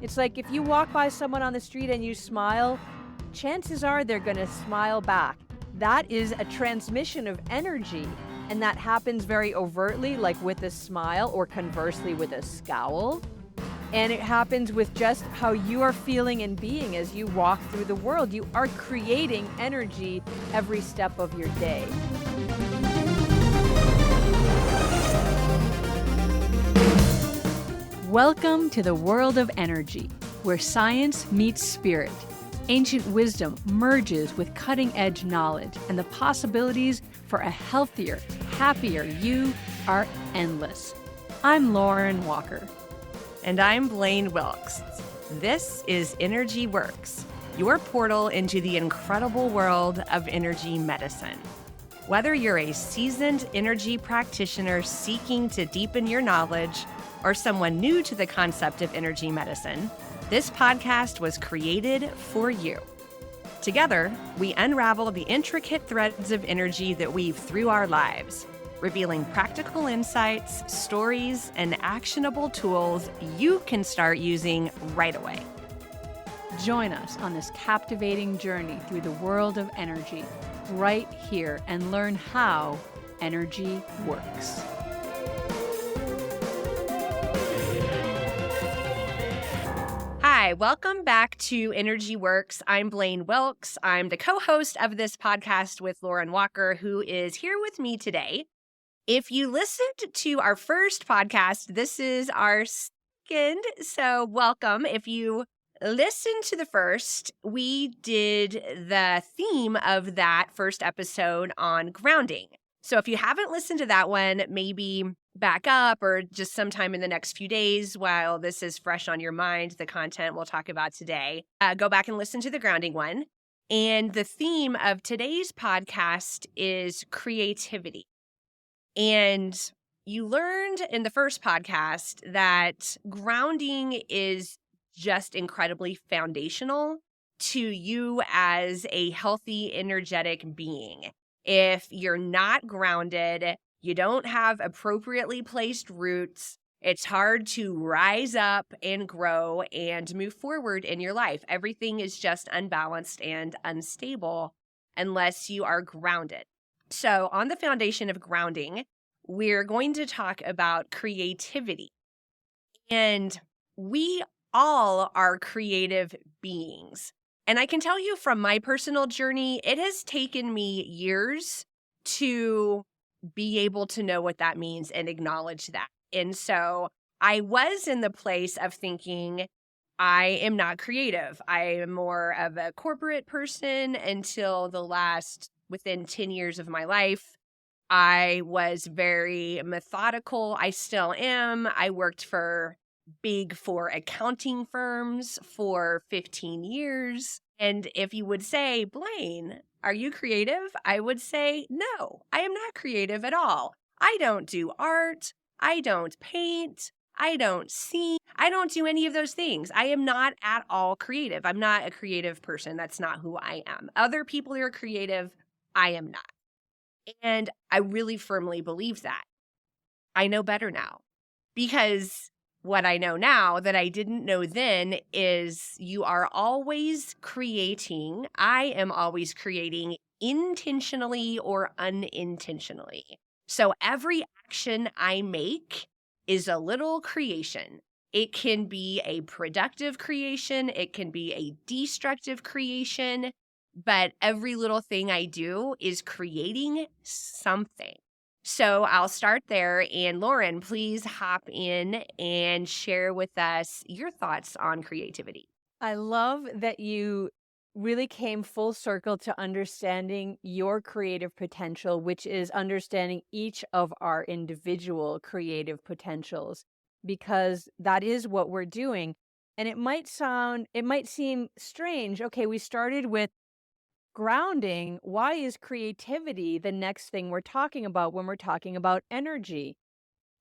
It's like if you walk by someone on the street and you smile, chances are they're going to smile back. That is a transmission of energy, and that happens very overtly, like with a smile, or conversely with a scowl. And it happens with just how you are feeling and being as you walk through the world. You are creating energy every step of your day. Welcome to the world of energy, where science meets spirit. Ancient wisdom merges with cutting-edge knowledge, and the possibilities for a healthier, happier you are endless. I'm Lauren Walker. And I'm Blaine Wilkes. This is Energy Works, your portal into the incredible world of energy medicine. Whether you're a seasoned energy practitioner seeking to deepen your knowledge or someone new to the concept of energy medicine, this podcast was created for you. Together, we unravel the intricate threads of energy that weave through our lives, revealing practical insights, stories, and actionable tools you can start using right away. Join us on this captivating journey through the world of energy right here and learn how energy works. Hi, welcome back to Energy Works. I'm Blaine Wilkes. I'm the co-host of this podcast with Lauren Walker, who is here with me today. If you listened to our first podcast, this is our second, so welcome. If you listened to the first, we did the theme of that first episode on grounding. So if you haven't listened to that one, maybe back up or just sometime in the next few days while this is fresh on your mind, the content we'll talk about today, go back and listen to the grounding one. And the theme of today's podcast is creativity. And you learned in the first podcast that grounding is just incredibly foundational to you as a healthy, energetic being. If you're not grounded, you don't have appropriately placed roots, it's hard to rise up and grow and move forward in your life. Everything is just unbalanced and unstable unless you are grounded. So on the foundation of grounding, we're going to talk about creativity. And we all are creative beings. And I can tell you from my personal journey, it has taken me years to be able to know what that means and acknowledge that. And so I was in the place of thinking, I am not creative. I am more of a corporate person until within 10 years of my life. I was very methodical. I still am. I worked for Big Four accounting firms for 15 years. And if you would say, Blaine, are you creative? I would say, no, I am not creative at all. I don't do art. I don't paint. I don't sing. I don't do any of those things. I am not at all creative. I'm not a creative person. That's not who I am. Other people are creative. I am not. And I really firmly believe that. I know better now, because what I know now that I didn't know then is you are always creating. I am always creating intentionally or unintentionally. So every action I make is a little creation. It can be a productive creation. It can be a destructive creation. But every little thing I do is creating something. So I'll start there. And Lauren, please hop in and share with us your thoughts on creativity. I love that you really came full circle to understanding your creative potential, which is understanding each of our individual creative potentials, because that is what we're doing. And it might seem strange. Okay, we started with grounding. Why is creativity the next thing we're talking about when we're talking about energy?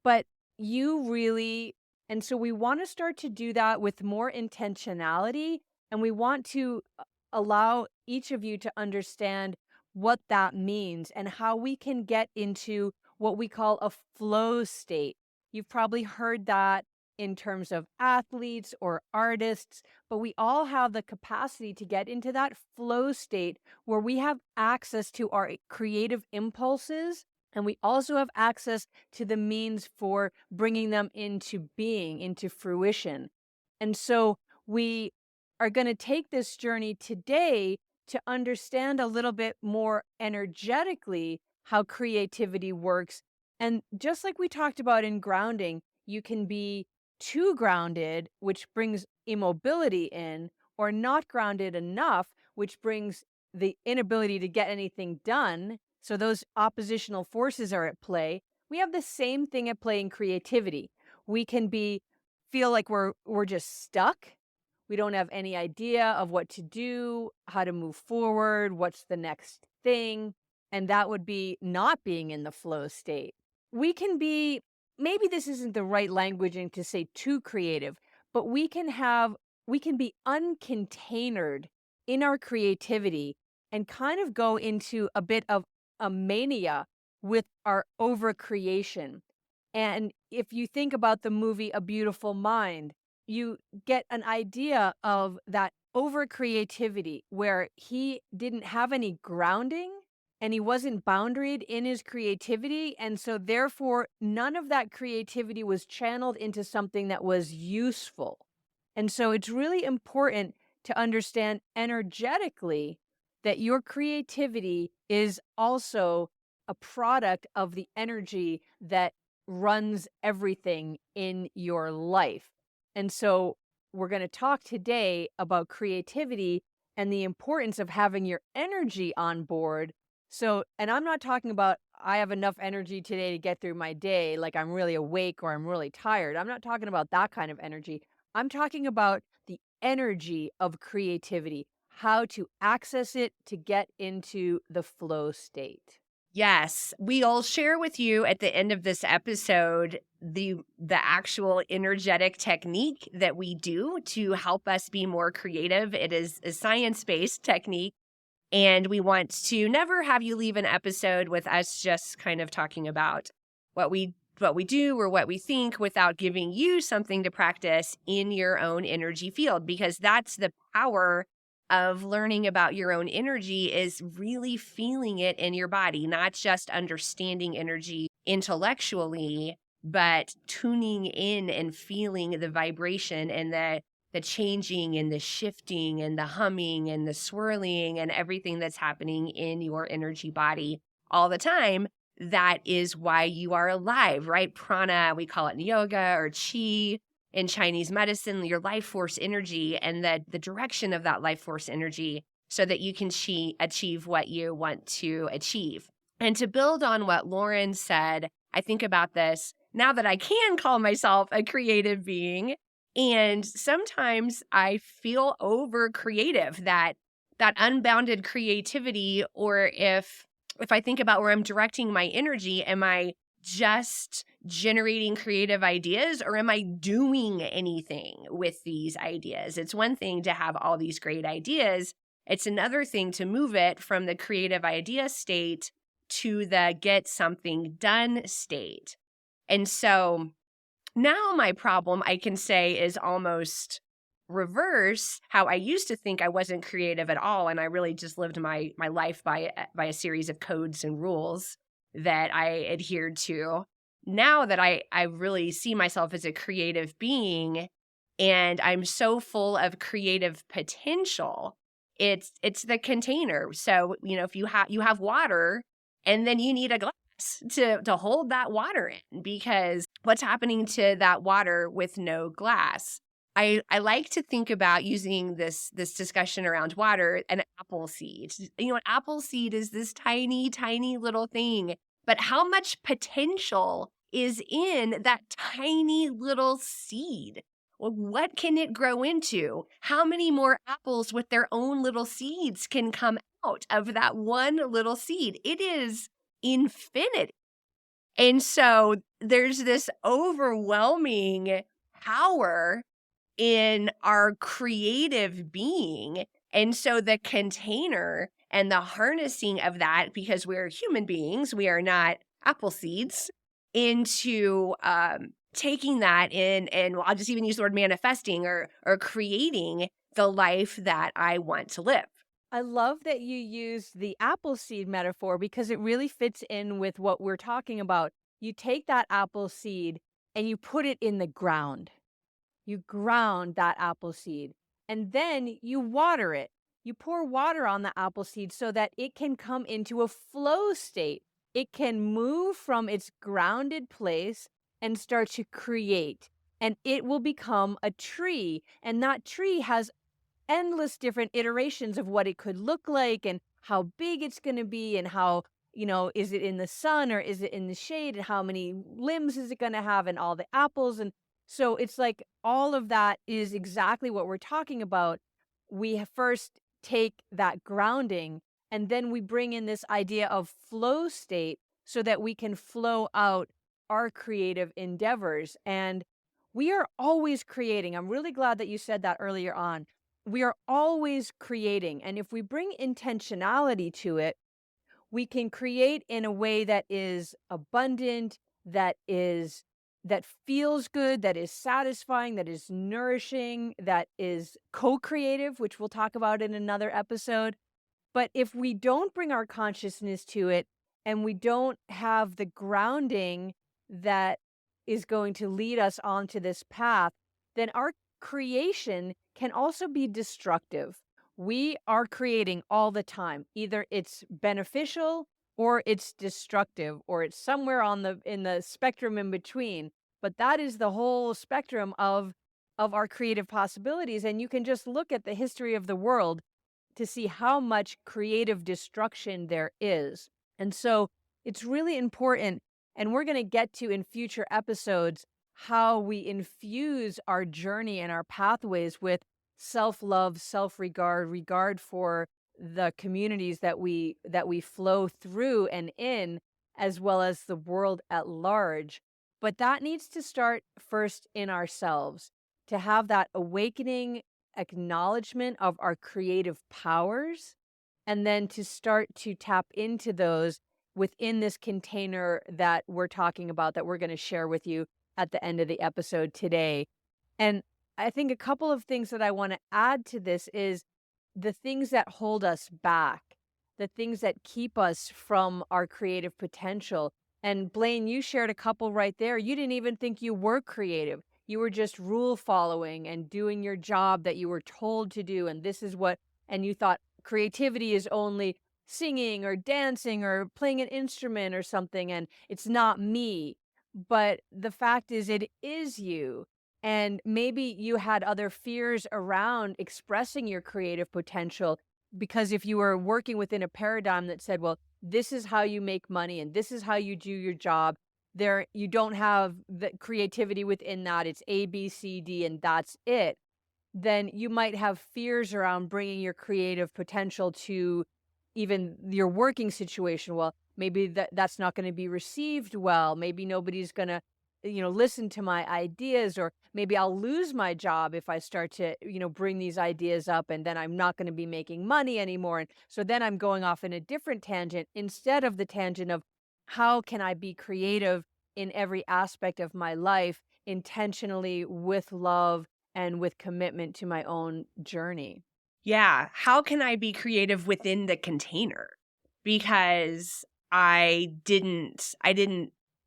But and so we want to start to do that with more intentionality, and we want to allow each of you to understand what that means and how we can get into what we call a flow state. You've probably heard that in terms of athletes or artists, but we all have the capacity to get into that flow state where we have access to our creative impulses, and we also have access to the means for bringing them into being, into fruition. And so we are going to take this journey today to understand a little bit more energetically how creativity works. And just like we talked about in grounding, you can be too grounded, which brings immobility in, or not grounded enough, which brings the inability to get anything done. So those oppositional forces are at play. We have the same thing at play in creativity. We can be feel like we're just stuck. We don't have any idea of what to do, how to move forward, what's the next thing, and that would be not being in the flow state. We can be maybe this isn't the right languaging to say too creative, but we can be uncontainered in our creativity and kind of go into a bit of a mania with our overcreation. And if you think about the movie A Beautiful Mind, you get an idea of that over creativity where he didn't have any grounding and he wasn't boundaried in his creativity. And so, therefore, none of that creativity was channeled into something that was useful. And so, it's really important to understand energetically that your creativity is also a product of the energy that runs everything in your life. And so we're going to talk today about creativity and the importance of having your energy on board. So, and I'm not talking about I have enough energy today to get through my day, like I'm really awake or I'm really tired. I'm not talking about that kind of energy. I'm talking about the energy of creativity, how to access it to get into the flow state. Yes, we'll share with you at the end of this episode the actual energetic technique that we do to help us be more creative. It is a science-based technique, and we want to never have you leave an episode with us just kind of talking about what we do or what we think without giving you something to practice in your own energy field, because that's the power of learning about your own energy, is really feeling it in your body, not just understanding energy intellectually, but tuning in and feeling the vibration and the changing and the shifting and the humming and the swirling and everything that's happening in your energy body all the time. That is why you are alive, right? Prana, we call it in yoga, or chi in Chinese medicine, your life force energy and the direction of that life force energy so that you can achieve what you want to achieve. And to build on what Lauren said, I think about this now that I can call myself a creative being. And sometimes I feel over creative, that unbounded creativity, or if I think about where I'm directing my energy, am I just generating creative ideas or am I doing anything with these ideas? It's one thing to have all these great ideas. It's another thing to move it from the creative idea state to the get something done state. And so now my problem, I can say, is almost reverse how I used to think I wasn't creative at all, and I really just lived my life by a series of codes and rules that I adhered to. Now that I really see myself as a creative being, and I'm so full of creative potential, it's the container. So, if you have water, and then you need a glass to hold that water in, because what's happening to that water with no glass? I like to think about using this discussion around water, an apple seed. An apple seed is this tiny, tiny little thing, but how much potential is in that tiny little seed? Well, what can it grow into? How many more apples with their own little seeds can come out of that one little seed? It is infinite. And so there's this overwhelming power in our creative being. And so the container and the harnessing of that, because we're human beings, we are not apple seeds, into taking that in, and I'll just even use the word manifesting or creating the life that I want to live. I love that you use the apple seed metaphor because it really fits in with what we're talking about. You take that apple seed and you put it in the ground. You ground that apple seed and then you water it. You pour water on the apple seed so that it can come into a flow state. It can move from its grounded place and start to create. And it will become a tree. And that tree has endless different iterations of what it could look like and how big it's going to be and how, is it in the sun or is it in the shade and how many limbs is it going to have and all the apples. And so it's like all of that is exactly what we're talking about. First take that grounding and then we bring in this idea of flow state so that we can flow out our creative endeavors. And we are always creating. I'm really glad that you said that earlier on. We are always creating. And if we bring intentionality to it, we can create in a way that is abundant, that feels good, that is satisfying, that is nourishing, that is co-creative, which we'll talk about in another episode. But if we don't bring our consciousness to it and we don't have the grounding that is going to lead us onto this path, then our creation can also be destructive. We are creating all the time. Either it's beneficial or it's destructive or it's somewhere on the in the spectrum in between. But that is the whole spectrum of our creative possibilities and you can just look at the history of the world to see how much creative destruction there is. And so it's really important, and we're going to get to in future episodes how we infuse our journey and our pathways with self-love, self-regard, regard for the communities that we flow through and in, as well as the world at large. But that needs to start first in ourselves to have that awakening acknowledgement of our creative powers and then to start to tap into those within this container that we're talking about that we're going to share with you at the end of the episode today. And I think a couple of things that I want to add to this is the things that hold us back, the things that keep us from our creative potential. And Blaine, you shared a couple right there. You didn't even think you were creative. You were just rule following and doing your job that you were told to do. And this is what, and you thought creativity is only singing or dancing or playing an instrument or something. And it's not me. But the fact is, it is you. And maybe you had other fears around expressing your creative potential because if you were working within a paradigm that said, well, this is how you make money and this is how you do your job, there you don't have the creativity within that. It's A, B, C, D, and that's it. Then you might have fears around bringing your creative potential to even your working situation. Well, maybe that's not going to be received well. Maybe nobody's going to, listen to my ideas, or maybe I'll lose my job if I start to, bring these ideas up and then I'm not going to be making money anymore. And so then I'm going off in a different tangent instead of the tangent of how can I be creative in every aspect of my life intentionally with love and with commitment to my own journey. Yeah. How can I be creative within the container? Because I didn't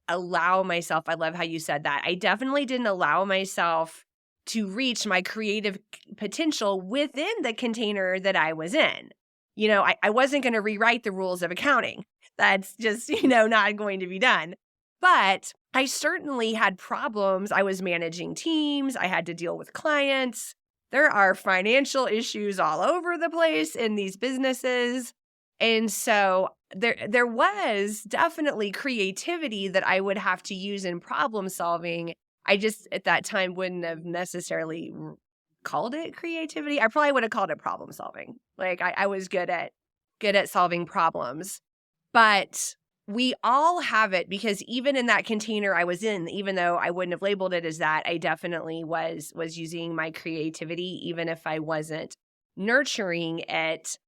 allow myself, I love how you said that. I definitely didn't allow myself to reach my creative potential within the container that I was in. I wasn't going to rewrite the rules of accounting. That's just, not going to be done. But I certainly had problems. I was managing teams. I had to deal with clients. There are financial issues all over the place in these businesses. And so there was definitely creativity that I would have to use in problem solving. I just at that time wouldn't have necessarily called it creativity. I probably would have called it problem solving. Like I was good at solving problems. But we all have it because even in that container I was in, even though I wouldn't have labeled it as that, I definitely was using my creativity, even if I wasn't nurturing it.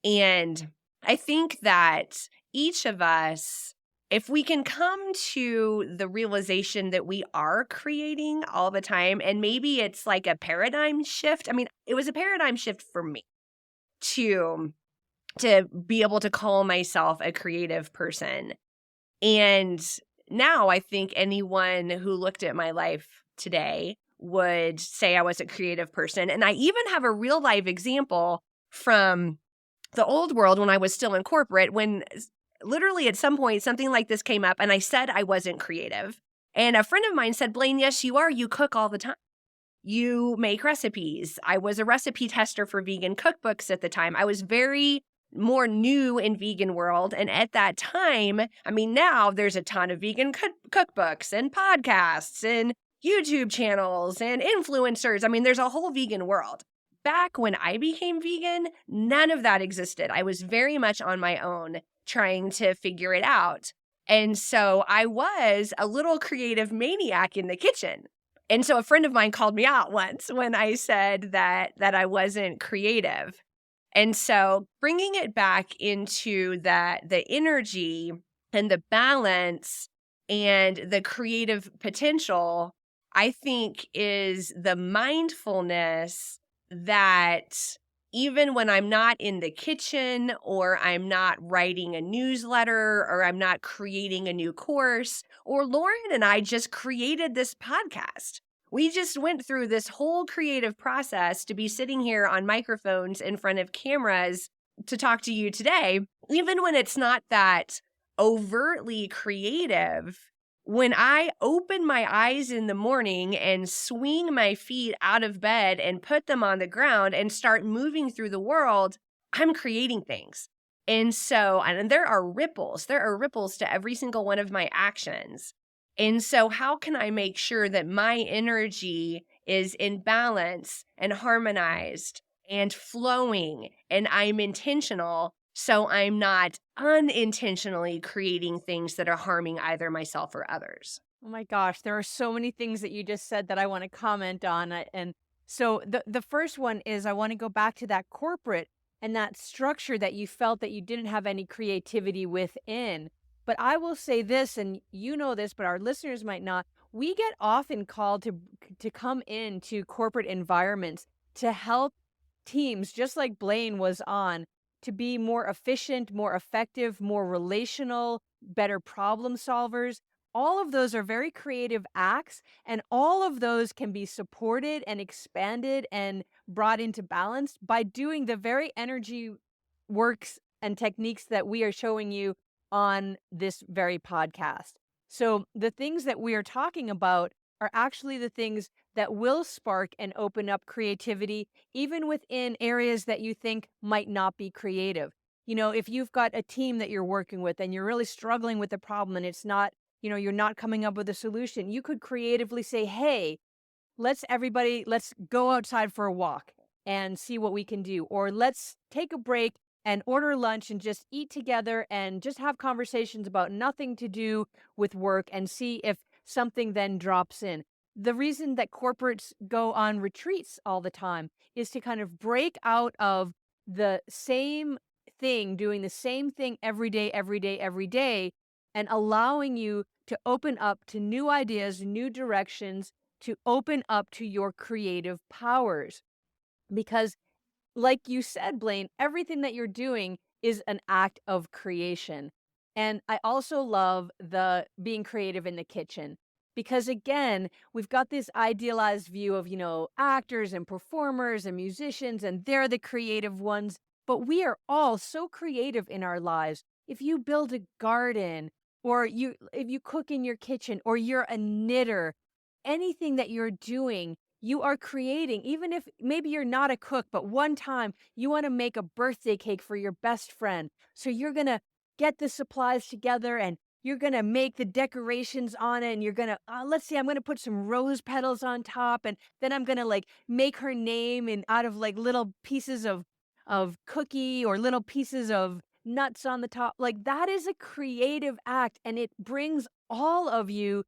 And I think that each of us if we can come to the realization that we are creating all the time, and maybe it's like a paradigm shift. I mean, it was a paradigm shift for me to be able to call myself a creative person. And now I think anyone who looked at my life today would say I was a creative person. And I even have a real life example from the old world when I was still in corporate, when literally at some point something like this came up and I said I wasn't creative. And a friend of mine said, Blaine, yes, you are. You cook all the time. You make recipes. I was a recipe tester for vegan cookbooks at the time. I was very more new in vegan world. And at that time, I mean, now there's a ton of vegan cookbooks and podcasts and YouTube channels and influencers. I mean, there's a whole vegan world. Back when I became vegan, none of that existed. I was very much on my own trying to figure it out. And so I was a little creative maniac in the kitchen. And so a friend of mine called me out once when I said that I wasn't creative. And so bringing it back into the energy and the balance and the creative potential, I think is the mindfulness that even when I'm not in the kitchen or I'm not writing a newsletter or I'm not creating a new course, or Lauren and I just created this podcast. We just went through this whole creative process to be sitting here on microphones in front of cameras to talk to you today. Even when it's not that overtly creative, when I open my eyes in the morning and swing my feet out of bed and put them on the ground and start moving through the world, I'm creating things. And so, and there are ripples to every single one of my actions. And so how can I make sure that my energy is in balance and harmonized and flowing and I'm intentional, so I'm not unintentionally creating things that are harming either myself or others? Oh my gosh, there are so many things that you just said that I want to comment on. And so the first one is I want to go back to that corporate and that structure that you felt that you didn't have any creativity within. But I will say this, and you know this, but our listeners might not. We get often called to come into corporate environments to help teams, just like Blaine was on, to be more efficient, more effective, more relational, better problem solvers. All of those are very creative acts, and all of those can be supported and expanded and brought into balance by doing the very energy works and techniques that we are showing you on this very podcast. So, the things that we are talking about are actually the things that will spark and open up creativity, even within areas that you think might not be creative. You know, if you've got a team that you're working with and you're really struggling with the problem and it's not, you're not coming up with a solution, you could creatively say, hey, let's go outside for a walk and see what we can do. Or let's take a break and order lunch and just eat together and just have conversations about nothing to do with work and see if something then drops in. The reason that corporates go on retreats all the time is to kind of break out of the same thing, doing the same thing every day, every day, every day, and allowing you to open up to new ideas, new directions, to open up to your creative powers. Because, like you said, Blaine, everything that you're doing is an act of creation. And I also love the being creative in the kitchen. Because again, we've got this idealized view of, actors and performers and musicians, and they're the creative ones. But we are all so creative in our lives. If you build a garden, or if you cook in your kitchen, or you're a knitter, anything that you're doing, you are creating. Even if maybe you're not a cook, but one time you want to make a birthday cake for your best friend. So you're going to get the supplies together and you're going to make the decorations on it. And you're going to, let's see, I'm going to put some rose petals on top. And then I'm going to like make her name and out of like little pieces of cookie or little pieces of nuts on the top. Like that is a creative act and it brings all of you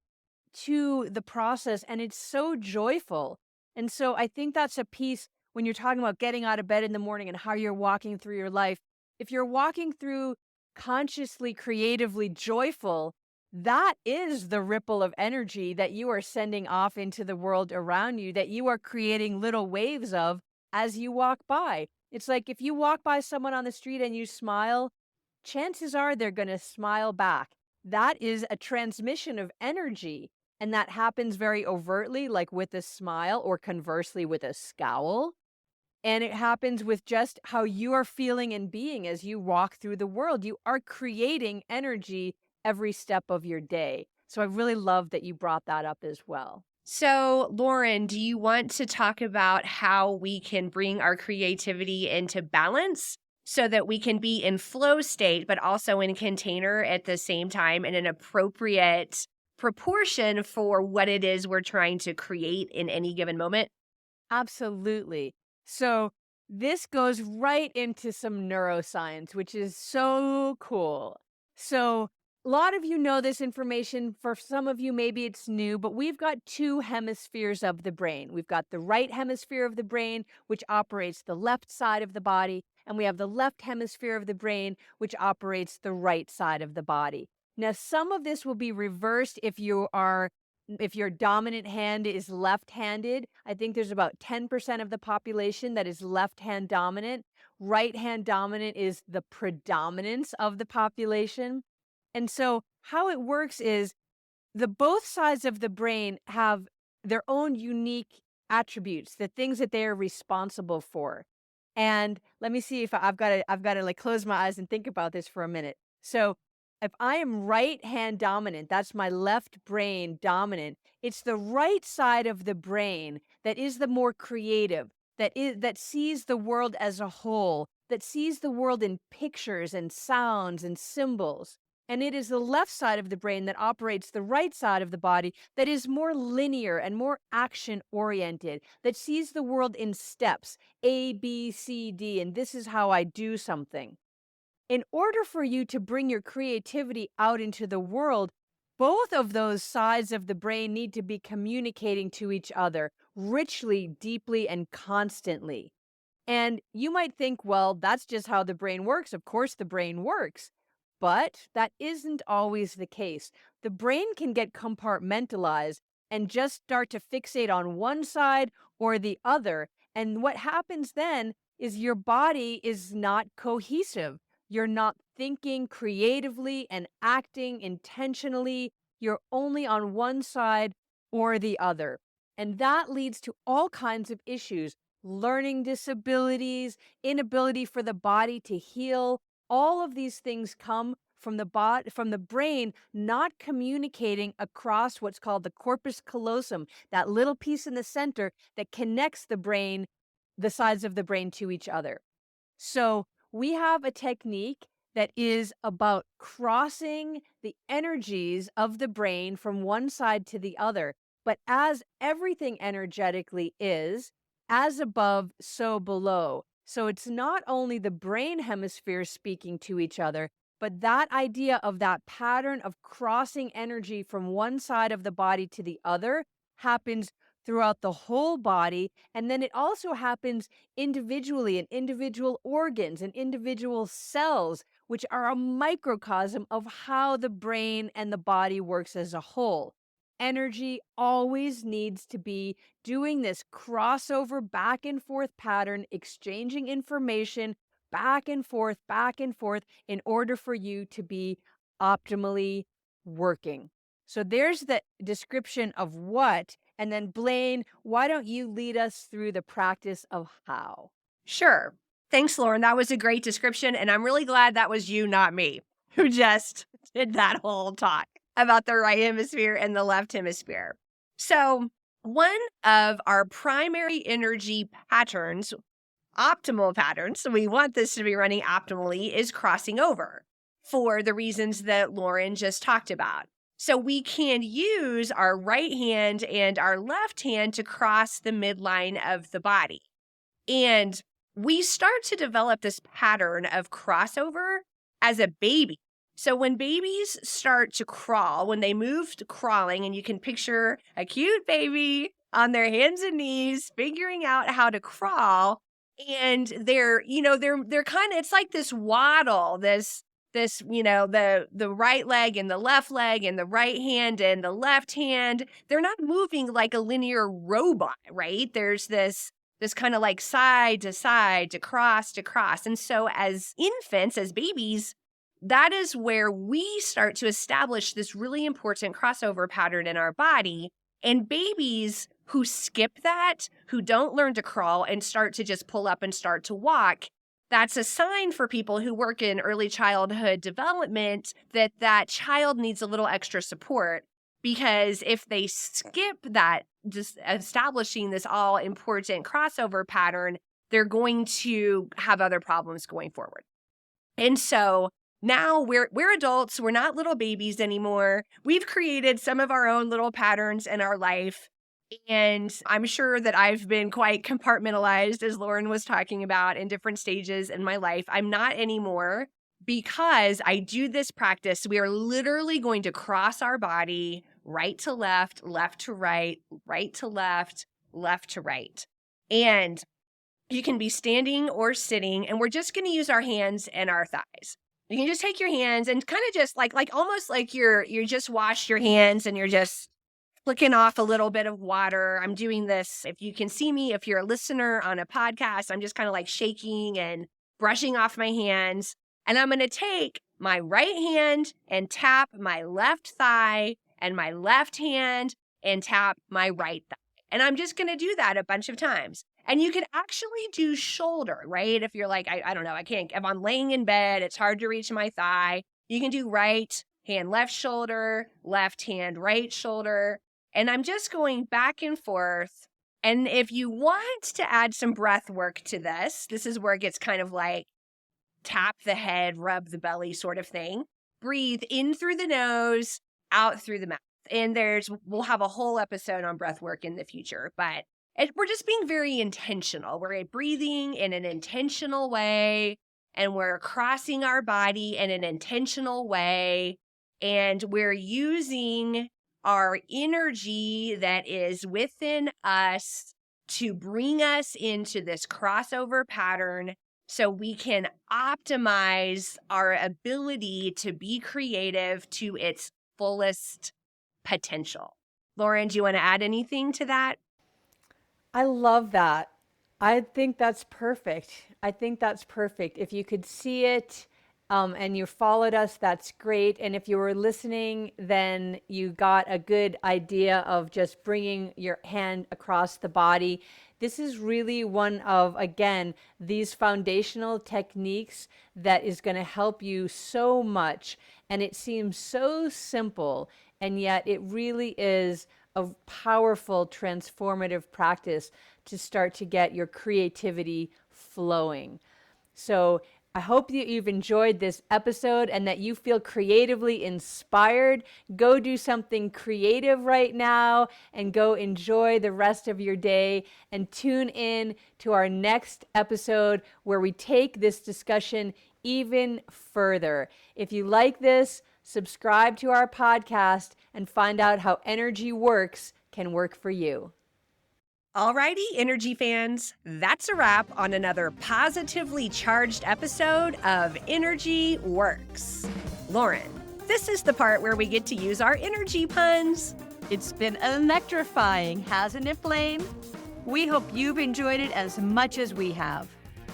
to the process and it's so joyful. And so I think that's a piece when you're talking about getting out of bed in the morning and how you're walking through your life. If you're walking through consciously, creatively joyful, that is the ripple of energy that you are sending off into the world around you, that you are creating little waves of as you walk by. It's like if you walk by someone on the street and you smile, chances are they're going to smile back. That is a transmission of energy. And that happens very overtly, like with a smile, or conversely with a scowl. And it happens with just how you are feeling and being as you walk through the world. You are creating energy every step of your day. So I really love that you brought that up as well. So, Lauren, do you want to talk about how we can bring our creativity into balance so that we can be in flow state, but also in container at the same time in an appropriate proportion for what it is we're trying to create in any given moment? Absolutely. So this goes right into some neuroscience, which is so cool. So a lot of you know this information. For some of you, maybe it's new, but we've got two hemispheres of the brain. We've got the right hemisphere of the brain, which operates the left side of the body, and we have the left hemisphere of the brain, which operates the right side of the body. Now, some of this will be reversed if your dominant hand is left-handed. I think there's about 10% of the population that is left-hand dominant. Right-hand dominant is the predominance of the population. And so how it works is the both sides of the brain have their own unique attributes, the things that they are responsible for. And let me see if I've got to like close my eyes and think about this for a minute. So if I am right hand dominant, that's my left brain dominant. It's the right side of the brain that is the more creative, that sees the world as a whole, that sees the world in pictures and sounds and symbols. And it is the left side of the brain that operates the right side of the body that is more linear and more action oriented, that sees the world in steps A, B, C, D, and this is how I do something. In order for you to bring your creativity out into the world, both of those sides of the brain need to be communicating to each other richly, deeply, and constantly. And you might think, well, that's just how the brain works. Of course, the brain works. But that isn't always the case. The brain can get compartmentalized and just start to fixate on one side or the other. And what happens then is your body is not cohesive. You're not thinking creatively and acting intentionally. You're only on one side or the other. And that leads to all kinds of issues: learning disabilities, inability for the body to heal. All of these things come from from the brain not communicating across what's called the corpus callosum, that little piece in the center that connects the sides of the brain to each other. So we have a technique that is about crossing the energies of the brain from one side to the other. But as everything energetically is, as above, so below. So it's not only the brain hemispheres speaking to each other, but that idea of that pattern of crossing energy from one side of the body to the other happens throughout the whole body. And then it also happens individually in individual organs and individual cells, which are a microcosm of how the brain and the body works as a whole. Energy always needs to be doing this crossover back and forth pattern, exchanging information back and forth in order for you to be optimally working. So there's the description of what. And then, Blaine, why don't you lead us through the practice of how? Sure. Thanks, Lauren. That was a great description. And I'm really glad that was you, not me, who just did that whole talk about the right hemisphere and the left hemisphere. So, one of our primary energy patterns, optimal patterns, so we want this to be running optimally, is crossing over for the reasons that Lauren just talked about. So we can use our right hand and our left hand to cross the midline of the body. And we start to develop this pattern of crossover as a baby. So when babies start to crawl, when they move to crawling, and you can picture a cute baby on their hands and knees figuring out how to crawl, and they're kind of, it's like this waddle, this this, the right leg and the left leg and the right hand and the left hand, they're not moving like a linear robot, right? There's this kind of like side to side, to cross to cross. And so as infants, as babies, that is where we start to establish this really important crossover pattern in our body. And babies who skip that, who don't learn to crawl and start to just pull up and start to walk, that's a sign for people who work in early childhood development that that child needs a little extra support. Because if they skip that, just establishing this all important crossover pattern, they're going to have other problems going forward. And so now we're adults. We're not little babies anymore. We've created some of our own little patterns in our life. And I'm sure that I've been quite compartmentalized, as Lauren was talking about, in different stages in my life. I'm not anymore because I do this practice. We are literally going to cross our body right to left, left to right, right to left, left to right. And you can be standing or sitting, and we're just going to use our hands and our thighs. You can just take your hands and kind of just like almost like you're just washed your hands and you're just flicking off a little bit of water. I'm doing this. If you can see me, if you're a listener on a podcast, I'm just kind of like shaking and brushing off my hands. And I'm going to take my right hand and tap my left thigh and my left hand and tap my right thigh. And I'm just going to do that a bunch of times. And you can actually do shoulder, right? If you're like, I don't know, I can't, if I'm laying in bed, it's hard to reach my thigh. You can do right hand, left shoulder, left hand, right shoulder. And I'm just going back and forth. And if you want to add some breath work to this, this is where it gets kind of like tap the head, rub the belly sort of thing. Breathe in through the nose, out through the mouth. And we'll have a whole episode on breath work in the future, but we're just being very intentional. We're breathing in an intentional way, and we're crossing our body in an intentional way, and we're using our energy that is within us to bring us into this crossover pattern so we can optimize our ability to be creative to its fullest potential. Lauren, do you want to add anything to that? I love that. I think that's perfect. If you could see it and you followed us, that's great. And if you were listening, then you got a good idea of just bringing your hand across the body. This is really one of, again, these foundational techniques that is going to help you so much. And it seems so simple, and yet it really is a powerful, transformative practice to start to get your creativity flowing. So I hope that you've enjoyed this episode and that you feel creatively inspired. Go do something creative right now and go enjoy the rest of your day, and tune in to our next episode where we take this discussion even further. If you like this, subscribe to our podcast and find out how energy works can work for you. Alrighty, energy fans, that's a wrap on another positively charged episode of Energy Works. Lauren, this is the part where we get to use our energy puns. It's been electrifying, hasn't it, Blaine? We hope you've enjoyed it as much as we have.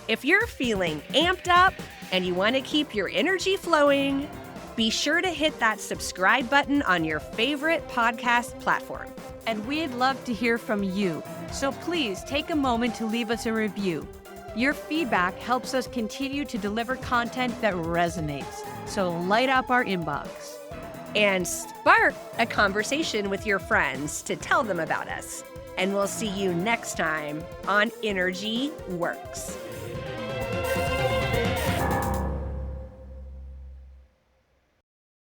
If you're feeling amped up and you want to keep your energy flowing, be sure to hit that subscribe button on your favorite podcast platform. And we'd love to hear from you. So please take a moment to leave us a review. Your feedback helps us continue to deliver content that resonates. So light up our inbox. And spark a conversation with your friends to tell them about us. And we'll see you next time on Energy Works.